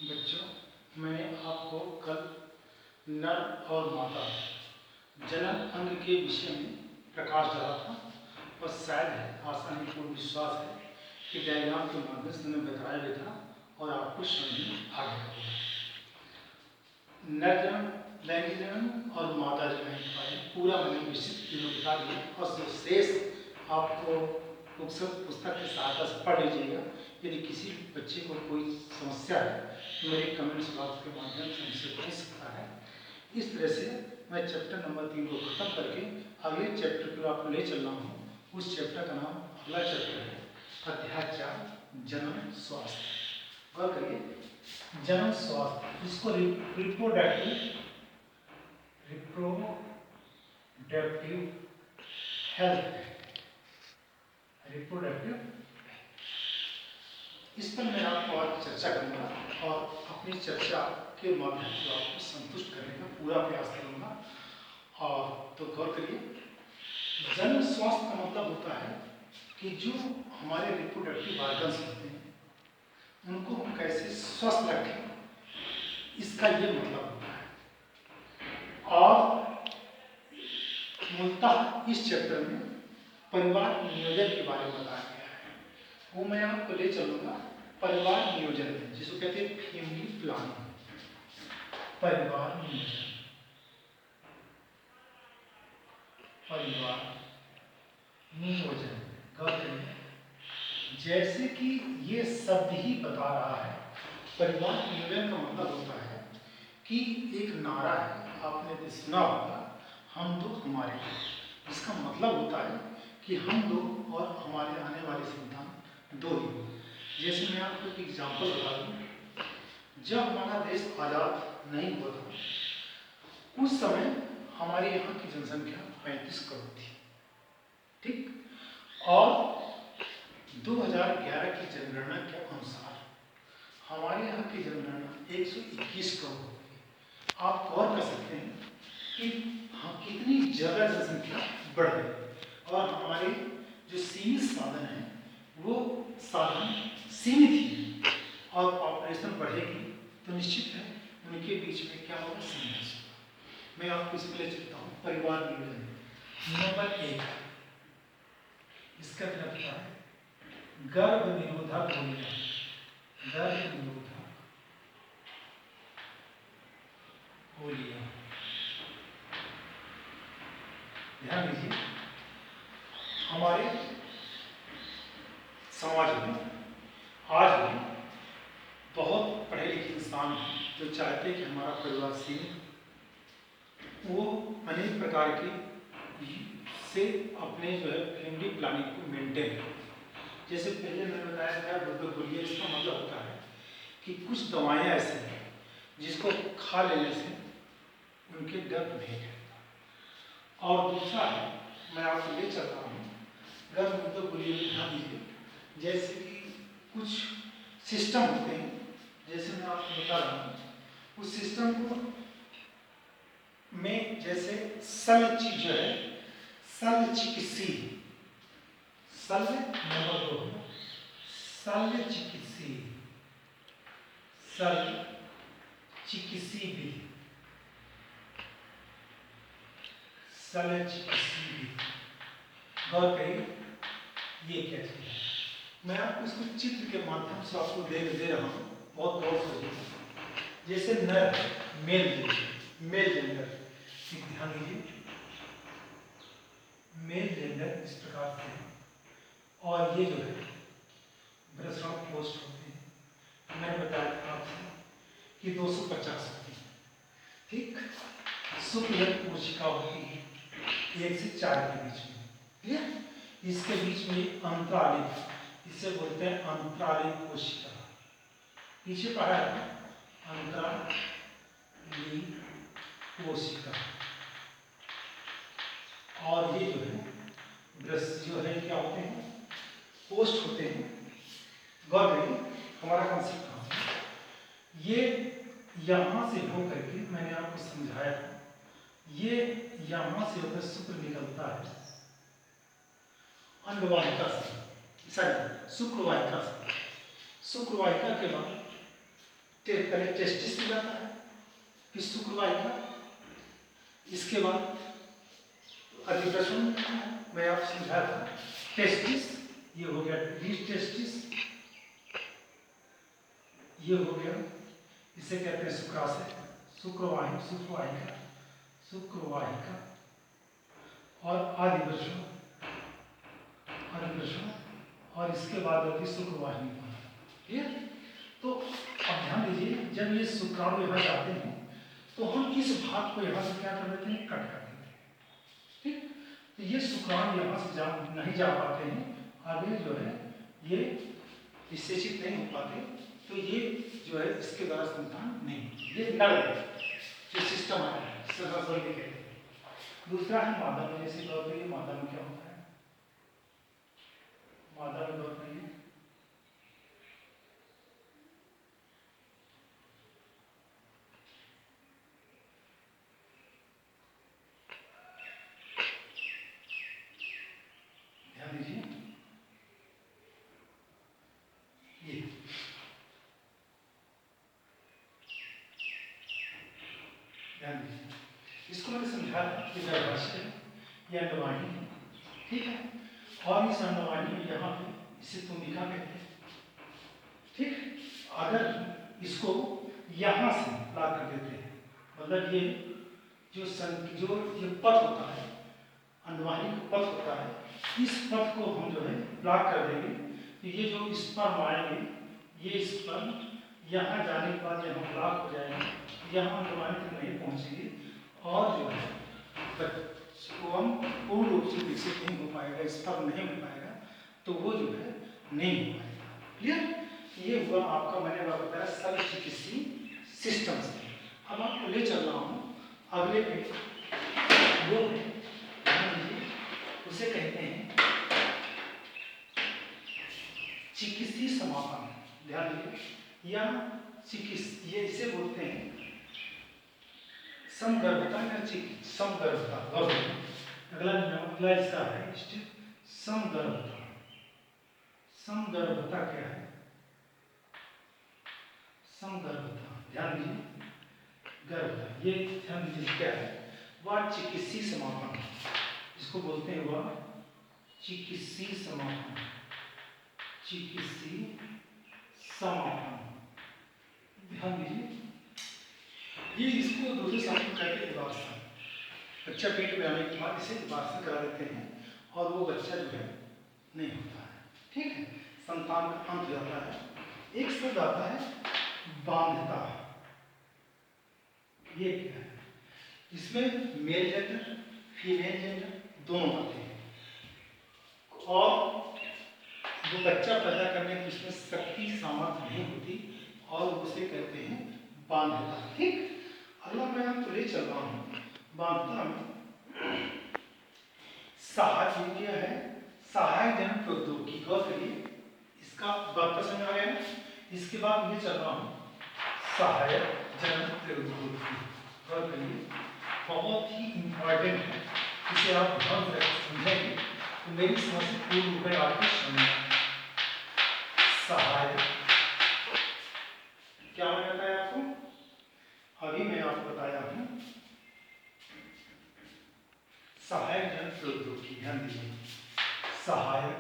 बच्चों, मैंने आपको कल नर और मादा जनन अंग के विषय में प्रकाश डाला था और शायद आसानी पूर्ण विश्वास है कि डायग्राम के माध्यम से मैं बताया भी था और आपको समझ में आ गया होगा। नर जनन, लैंगिक जनन और मादा जनन के बारे में पूरा मैंने विस्तृत तीनों बता दिया और शेष आपको पुस्तक की सहायता से पढ़ लीजिएगा। यदि किसी बच्चे को कोई समस्या है तो मेरे कमेंट्स बॉक्स के माध्यम से हमसे पूछ सकता है। इस तरह से मैं चैप्टर नंबर 3 को खत्म करके अगले चैप्टर को आपको ले चल रहा हूँ। उस चैप्टर का नाम, अगला चैप्टर है अध्याय 4 जनन स्वास्थ्य। गौर करिए, जनन स्वास्थ्य, इसको रिप्रोडक्टिव हेल्थ, रिप्रोडक्टिव, इस पर मैं आपको आज चर्चा करूंगा और अपनी चर्चा के माध्यम से आपको संतुष्ट करने का पूरा प्रयास करूंगा। और तो गौर करिए, जनन स्वास्थ्य का मतलब होता है कि जो हमारे रिप्रोडक्टिव ऑर्गन्स होते हैं उनको हम कैसे स्वस्थ रखें, इसका ये मतलब होता है। और मूलतः इस चैप्टर में परिवार नियोजन के बारे में बताया गया है, वो मैं आपको ले चलूंगा। परिवार नियोजन, जिसको कहते हैं फैमिली प्लानिंग, परिवार नियोजन, परिवार नियोजन। गौर करिए, जैसे कि ये शब्द ही बता रहा है, परिवार नियोजन का मतलब होता है कि एक नारा है, आपने सुना होगा, हम दो हमारे दो। इसका मतलब होता है कि हम दो और हमारे आने वाले संतान दो ही। जैसे मैं आपको एक एग्जाम्पल बता दूं, जब हमारा देश आज़ाद नहीं हुआ था उस समय हमारे यहाँ की जनसंख्या 35 करोड़ थी, ठीक। और 2011 की जनगणना के अनुसार हमारे यहाँ की जनगणना 121 करोड़ होगी। आप गौर कर सकते हैं कि हम कितनी ज़्यादा जनसंख्या बढ़ गई और हमारे जो सीमित साधन हैं वो साधन सीमित ही, और पॉपुलेशन बढ़ेगी तो निश्चित है उनके बीच में क्या होगा, संघर्ष। मैं आपको इसमें ले चलता हूँ। परिवार नियोजन नंबर 1, इसका मतलब क्या है, गर्भ निरोधक गोलियां, गर्भ निरोधक गोलियां। ध्यान दीजिए, हमारे समाज में आज भी बहुत पढ़े लिखे इंसान हैं जो चाहते हैं कि हमारा परिवार सीमित, वो अनेक प्रकार के से अपने जो है फैमिली प्लानिंग को मेंटेन करें। जैसे पहले मैंने बताया था बुजुर्ग बोलिए, इसका मतलब होता है कि कुछ दवाएं ऐसी हैं जिसको खा लेने से उनके गर्भ नहीं गिरता। और दूसरा है, मैं आपको ले चल रहा हूँ गर्भ बोलिए में, ध्यान दीजिए, जैसे कि कुछ सिस्टम होते हैं, जैसे मैं आपको बता रहा हूँ, उस सिस्टम को में जैसे शल्य जो है, शल्य चिकित्सी, शल्य नंबर 2, शल्य चिकित्सी, शल्य चिकित्सी विधि, शल्य चिकित्सी विधि। गौर करिए, ये क्या चीज है, मैं आपको इसको चित्र के माध्यम से आपको दे रहा हूँ, बहुत गौर से। जैसे नर, मेल जेंडर, ध्यान दीजिए, मेल जेंडर इस प्रकार से, और ये जो है वृषण पोस्ट होते हैं। मैंने बताया था आपसे कि 250 होती है, ठीक। शुक्ल कोशिका होती है 1 से 4 के बीच में, ठीक। इसके बीच में अंतरालिक, इसे बोलते हैं अंतरालिक कोशिका, पीछे पढ़ा है अंतरालिक कोशिका। और ये जो है ब्रस्ट जो है क्या होते हैं, पोस्ट होते हैं। गौर करिए, हमारा कॉन्सेप्ट कहाँ है, ये यहाँ से हो करके मैंने आपको समझाया था, ये यहाँ से होकर शुक्र निकलता है अंडवाहिका से, सॉरी शुक्रवाहिका से, शुक्रवाहिका के बाद पहले टेस्टिस में जाता है, फिर शुक्रवाहिका, इसके बाद अधिप्रसवन होता है। मैं आपको समझाया था, टेस्टिस ये हो गया, टेस्टिस ये हो गया, इसे कहते हैं शुक्राशय, शुक्रवाहिका और आदिप्रसवन, और इसके बाद होती है शुक्रवाहिनी। क्लियर? तो अब ध्यान दीजिए, जब ये शुक्राणु यहाँ जाते हैं तो हम इस भाग को यहाँ से क्या कर देते हैं, कट कर देते हैं। ठीक? तो ये शुक्राणु यहाँ से नहीं जा पाते हैं, आगे जो है ये विशेषित नहीं हो पाते, तो ये जो है इसके द्वारा संतान नहीं, ये नर जो सिस्टम आया है, कहते हैं। दूसरा है मादा में, जैसे गौर करिए मादा में क्या होता है, मादा में गौर करिए, ध्यान दीजिए, ये ध्यान दीजिए, इसको मैंने समझाया कि गर्भाशय या अंडवाहिनी है, ठीक है, और इस अंडवाहिनी में यहाँ पे इसे तुंबिका कहते हैं। ठीक? अगर इसको यहाँ से ला कर देते हैं, मतलब ये जो ये पथ होता है, अंडवाहिनी का पथ होता है, इस पथ को हम जो है ब्लॉक कर देंगे, तो ये जो स्पर्म आएंगे, ये स्पर्म यहाँ जाने के बाद यहाँ ब्लॉक हो जाएंगे, यहाँ अंडवाहिनी तक नहीं पहुँचेंगे, और जो है हम पूर्ण रूप से विकसित नहीं हो पाएगा, स्पर्म नहीं हो पाएगा, तो वो जो है नहीं हो पाएगा। क्लियर? ये हुआ आपका, मैंने बताया सब चिकित्सीय सिस्टम से। अब आपको ले चल रहा हूँ अगले पे, वो उसे कहते हैं चिकित्सीय समापन। ध्यान दीजिए, या ये इसे बोलते हैं समगर्भता या समगर्भता। अगला इसका है समगर्भता। समगर्भता क्या है? समगर्भता, ध्यान दीजिए, गर्भता, ये ध्यान दीजिए क्या है, वह चिकित्सीय समापन, इसको बोलते हैं वह चिकित्सीय समापन। चिकित्सीय समापन, ध्यान दीजिए, ये इसको दूसरे शब्द में कहते हैं उदासन। बच्चा पेट में आने के बाद इसे उदासन करा देते हैं और वो बच्चा जो है नहीं होता है। ठीक है, संतान का अंत हो जाता है। एक शब्द आता है बांधता। ये क्या है? इसमें मेल जेंडर फीमेल जेंडर दोनों आते हैं और वो बच्चा पैदा करने की उसमें शक्ति सामर्थ्य नहीं होती और उसे कहते हैं बांधता। ठीक, अगला मैं आपको ले चल रहा हूँ बांधता में सहायक है, सहायक जन प्रौद्योगिकी। गौर करिए, इसका बात समझ आ गया। इसके बाद ये चल रहा हूँ सहायक जन प्रौद्योगिकी। गौर करिए, बहुत ही इंपॉर्टेंट है, इसे आप ध्यान से समझेंगे तो मेरी समझ से पूर्ण रूप में आपको समझ। सहायक क्या मैंने बताया आपको, अभी मैं आपको बताया हूं सहायक जन प्रौद्योगिकी। ध्यान दीजिए, सहायक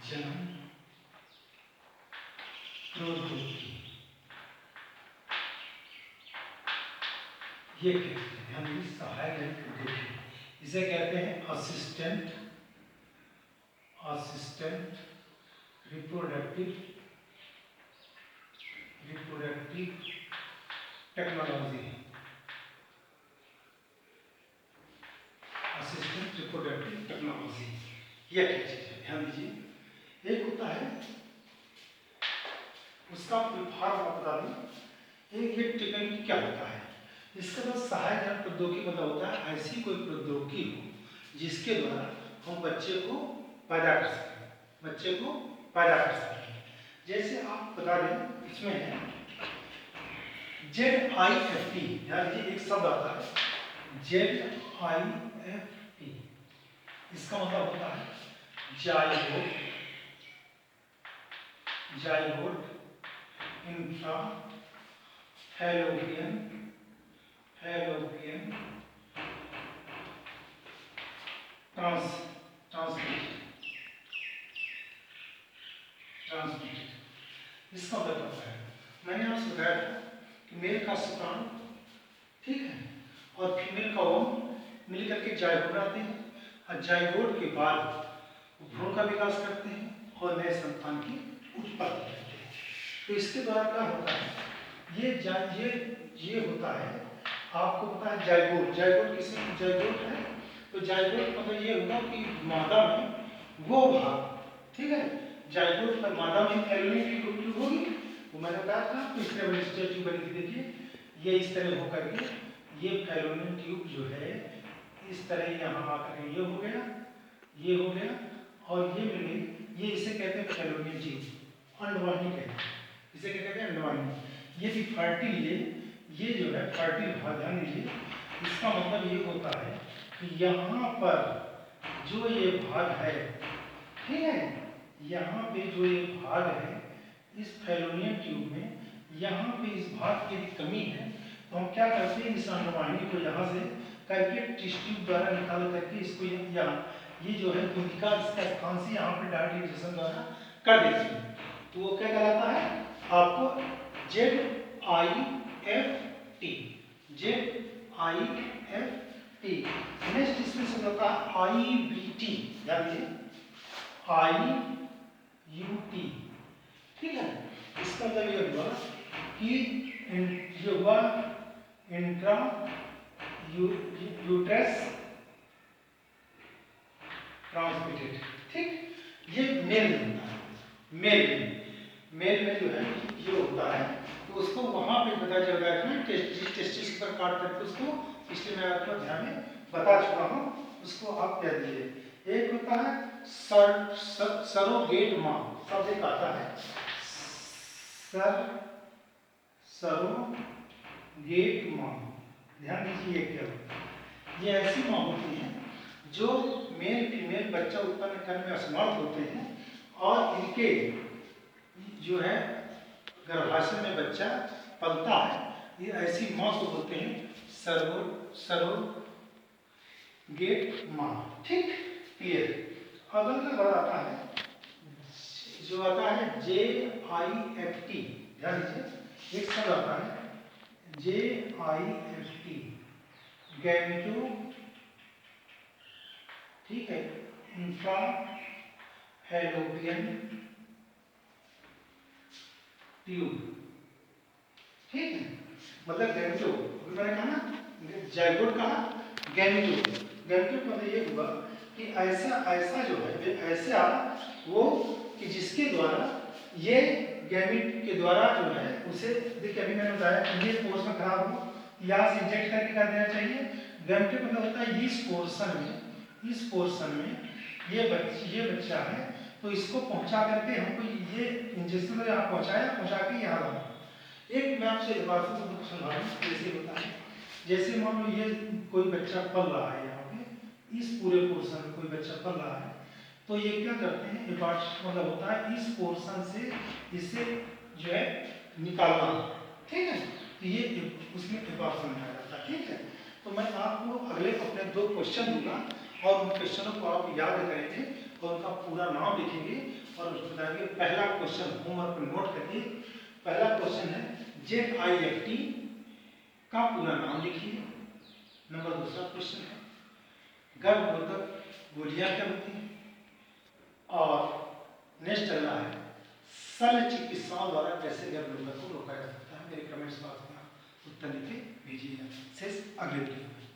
जन प्रौद्योगिकी, ये कहते हैं, ध्यान दीजिए, सहायक जन प्रौद्योगिकी, इसे कहते हैं assistant reproductive technology. Assistant reproductive technology, ये क्या चीज है? ध्यान दीजिए, एक होता है उसका फॉर्म बता दें, एक ये टेक्नोलॉजी क्या होता है। इसके बाद सहायक जन प्रौद्योगिकी मतलब होता है ऐसी कोई प्रौद्योगिकी हो जिसके द्वारा हम बच्चे को पैदा कर सकें, जैसे आप बता दें, इसमें है ZIFT। ध्यान दीजिए, एक शब्द आता है ZIFT, इसका मतलब होता है जाइगोट, इंफ्रा फैलोपियन ट्रांसमिटेड। इसका मतलब क्या है? मैंने आपसे बताया था कि मेल का शुक्राणु, ठीक है, और फीमेल का ओवम मिलकर के जाइगोट आते हैं, और जाइगोट के बाद भ्रूण का विकास करते हैं और नए संतान की उत्पत्ति करते हैं। तो इसके द्वारा क्या होता है? ये होता है, आपको पता है जाइगोट, किसमें जाइगोट है? तो जाइगोट मतलब ये होगा कि मादा में वो भाग, ठीक है, जाइगोट पर मादा में फैलोनियन ट्यूब होगी, वो मैंने बताया था। तो इस तरह ट्यूब बनी थी, देखिए ये इस तरह होकर के ये फैलोनियन ट्यूब जो है इस तरह यहाँ आकर के ये हो गया, और ये मिले, ये इसे कहते हैं फैलोनियन ट्यूब, अंडवाहिनी कहते हैं, इसे क्या कहते हैं? अंडवाहिनी। ये भी फर्टिल, ये जो है फर्टिल भाग, ध्यान दीजिए, इसका मतलब ये होता है कि यहाँ पर जो ये भाग है, ठीक है, यहाँ पे जो ये भाग है इस फैलोनियन ट्यूब में, यहाँ पे इस भाग की यदि कमी है तो हम क्या करते हैं, इस अंडवाहिनी को यहाँ से करके टिश्यू ट्यूब द्वारा निकाल करके इसको यहाँ ये जो है गुंतिका, इसका स्थान से यहाँ पे डायरेक्ट द्वारा कर देते हैं। तो वो क्या कहलाता है आपको? ZIFT, ZIFT। नेक्स्ट इसमें से होता है IBT, ध्यान दीजिए, IUT, ठीक है। इसका मतलब ये हुआ कि ये हुआ इंट्रा यूट्रस ट्रांसमिटेड, ठीक। ये मेल में होता है, मेल में जो है ये होता है, तो उसको वहां पे पता चल रहा है कि टेस्टिस पर काट करके उसको, इसलिए मैं आपको ध्यान में बता चुका हूँ, उसको आप कह दीजिए। एक होता है सरोगेट मां, शब्द एक आता है सरोगेट मां, ध्यान दीजिए क्या होता है। ये ऐसी मां होती है जो मेल फीमेल बच्चा उत्पन्न करने में असमर्थ होते हैं, और इनके जो है गर्भाशय में बच्चा पलता है, ये ऐसी मां को होते हैं सरोगेट मां, ठीक, क्लियर। अगला वर्ड आता है, जो आता है JIFT, ध्यान दीजिए, एक शब्द आता है JIFT, गैमेटो, ठीक है, इंफ्रा फैलोपियन ट्यूब, ठीक है, मतलब गैमेटो, मैंने कहा ना जाइगोट कहा, गैमेटो मतलब ये हुआ कि ऐसा जो है ऐसा वो कि जिसके द्वारा ये गैमेट के द्वारा जो है उसे, देखिए अभी मैंने बताया कि ये पोर्शन खराब हो, यहाँ से इंजेक्ट करके कर देना चाहिए। गैमेट मतलब होता है इस पोर्शन में ये बच्चा है, तो इसको पहुंचा करके हमको ये इंजेक्शन यहाँ पहुंचा के यहाँ लाना। एक मैं आपसे बात समझाऊँ, जैसे होता है, जैसे मान लो ये कोई बच्चा पल रहा है, यहाँ पे इस पूरे पोर्शन में कोई बच्चा पल रहा है, तो ये क्या करते हैं, मतलब होता है इस पोर्शन से इसे जो है निकालना, ठीक है, तो ये उसमें एबार्शन कहा जाता है, ठीक है। तो मैं आपको अगले अपने 2 क्वेश्चन दूंगा, और उन क्वेश्चनों को आप याद करेंगे और उनका पूरा नाम लिखेंगे और उसको बताएंगे। पहला क्वेश्चन होमवर्क पर नोट करिए, पहला क्वेश्चन है ZIFT का पूरा नाम लिखिए। नंबर दूसरा क्वेश्चन है गर्भरोधक गोलियां क्या होती हैं, और नेक्स्ट चल रहा है शल्य चिकित्साओं द्वारा कैसे गर्भरोधक को रोका जा सकता है। मेरे कमेंट्स बॉक्स में उत्तर लिखे भेजिएगा। शेष अगले वीडियो में।